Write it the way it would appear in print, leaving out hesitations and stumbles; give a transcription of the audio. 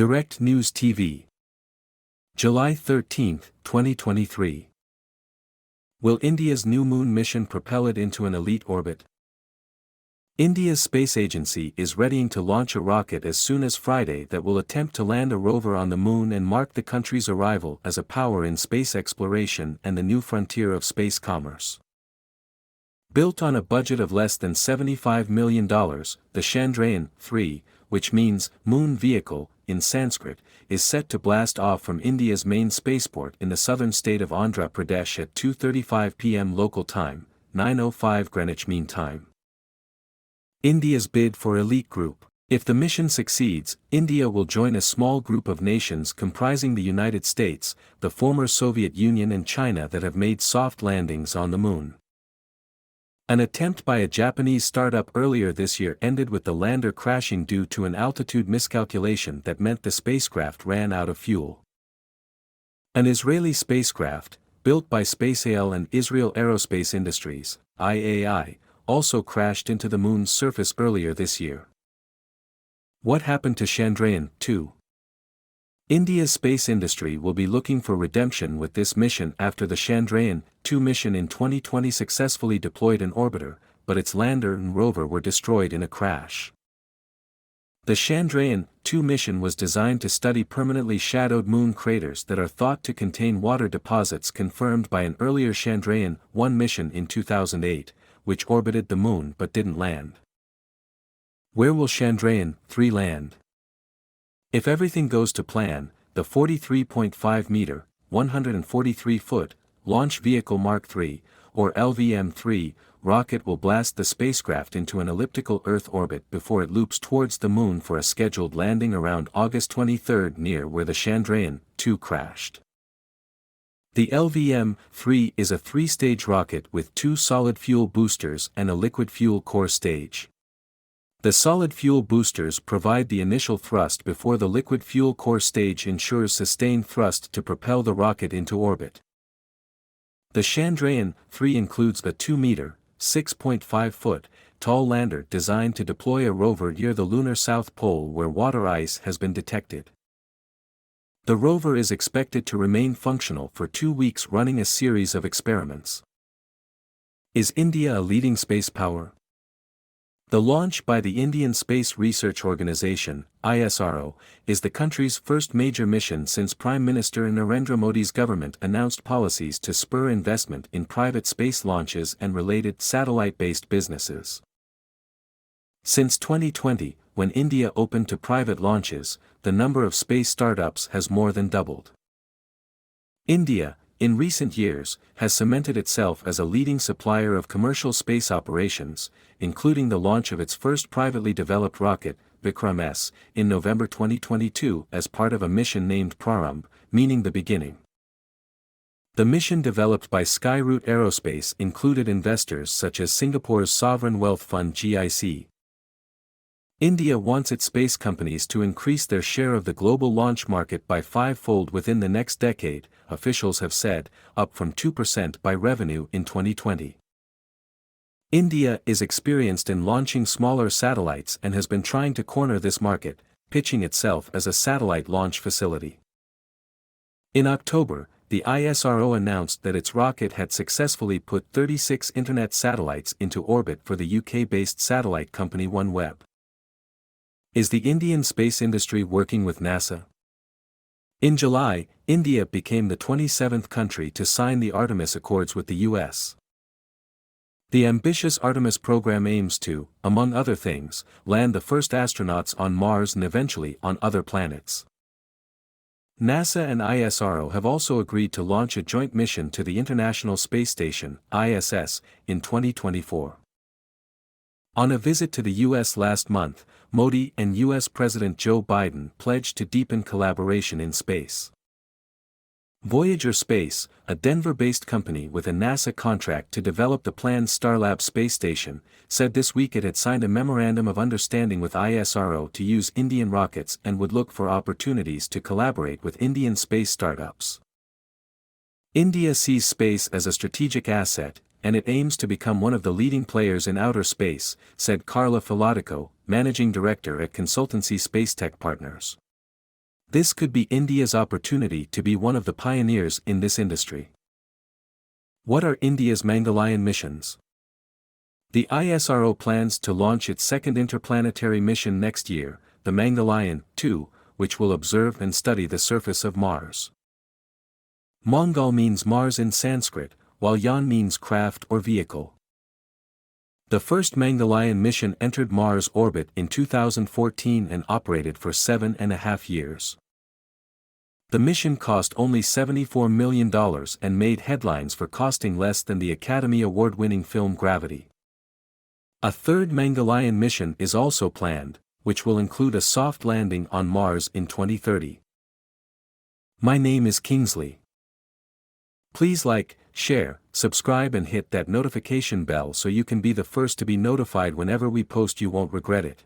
Direct News TV. July 13, 2023. Will India's new moon mission propel it into an elite orbit? India's space agency is readying to launch a rocket as soon as Friday that will attempt to land a rover on the moon and mark the country's arrival as a power in space exploration and the new frontier of space commerce. Built on a budget of less than $75 million, the Chandrayaan-3, which means moon vehicle in Sanskrit, is set to blast off from India's main spaceport in the southern state of Andhra Pradesh at 2:35 p.m. local time, 9:05 Greenwich Mean Time. India's bid for elite group. If the mission succeeds, India will join a small group of nations comprising the United States, the former Soviet Union and China that have made soft landings on the moon. An attempt by a Japanese startup earlier this year ended with the lander crashing due to an altitude miscalculation that meant the spacecraft ran out of fuel. An Israeli spacecraft, built by SpaceAL and Israel Aerospace Industries, IAI, also crashed into the moon's surface earlier this year. What happened to Chandrayaan-2? India's space industry will be looking for redemption with this mission after the Chandrayaan-2 mission in 2020 successfully deployed an orbiter, but its lander and rover were destroyed in a crash. The Chandrayaan-2 mission was designed to study permanently shadowed moon craters that are thought to contain water deposits confirmed by an earlier Chandrayaan-1 mission in 2008, which orbited the moon but didn't land. Where will Chandrayaan-3 land? If everything goes to plan, the 43.5-meter, 143-foot, Launch Vehicle Mark III, or LVM-3, rocket will blast the spacecraft into an elliptical Earth orbit before it loops towards the moon for a scheduled landing around August 23 near where the Chandrayaan-2 crashed. The LVM-3 is a three-stage rocket with two solid fuel boosters and a liquid fuel core stage. The solid fuel boosters provide the initial thrust before the liquid fuel core stage ensures sustained thrust to propel the rocket into orbit. The Chandrayaan-3 includes a 2-meter, 6.5-foot, tall lander designed to deploy a rover near the lunar south pole where water ice has been detected. The rover is expected to remain functional for 2 weeks running a series of experiments. Is India a leading space power? The launch by the Indian Space Research Organisation, ISRO, is the country's first major mission since Prime Minister Narendra Modi's government announced policies to spur investment in private space launches and related satellite-based businesses. Since 2020, when India opened to private launches, the number of space startups has more than doubled. India, in recent years, has cemented itself as a leading supplier of commercial space operations, including the launch of its first privately developed rocket, Vikram-S, in November 2022 as part of a mission named Prarambh, meaning the beginning. The mission developed by Skyroot Aerospace included investors such as Singapore's sovereign wealth fund GIC. India wants its space companies to increase their share of the global launch market by five-fold within the next decade, officials have said, up from 2% by revenue in 2020. India is experienced in launching smaller satellites and has been trying to corner this market, pitching itself as a satellite launch facility. In October, the ISRO announced that its rocket had successfully put 36 Internet satellites into orbit for the UK-based satellite company OneWeb. Is the Indian space industry working with NASA? In July, India became the 27th country to sign the Artemis Accords with the US. The ambitious Artemis program aims to, among other things, land the first astronauts on Mars and eventually on other planets. NASA and ISRO have also agreed to launch a joint mission to the International Space Station, ISS, in 2024. On a visit to the U.S. last month, Modi and U.S. President Joe Biden pledged to deepen collaboration in space. Voyager Space, a Denver-based company with a NASA contract to develop the planned Starlab space station, said this week it had signed a memorandum of understanding with ISRO to use Indian rockets and would look for opportunities to collaborate with Indian space startups. India sees space as a strategic asset, and it aims to become one of the leading players in outer space, said Carla Filatico, managing director at consultancy Space Tech Partners. This could be India's opportunity to be one of the pioneers in this industry. What are India's Mangalyaan missions? The ISRO plans to launch its second interplanetary mission next year, the Mangalyaan 2, which will observe and study the surface of Mars. Mangal means Mars in Sanskrit, while Yaan means craft or vehicle. The first Mangalyaan mission entered Mars orbit in 2014 and operated for 7.5 years. The mission cost only $74 million and made headlines for costing less than the Academy Award-winning film Gravity. A third Mangalyaan mission is also planned, which will include a soft landing on Mars in 2030. My name is Kingsley. Please like, share, subscribe and hit that notification bell so you can be the first to be notified whenever we post. You won't regret it.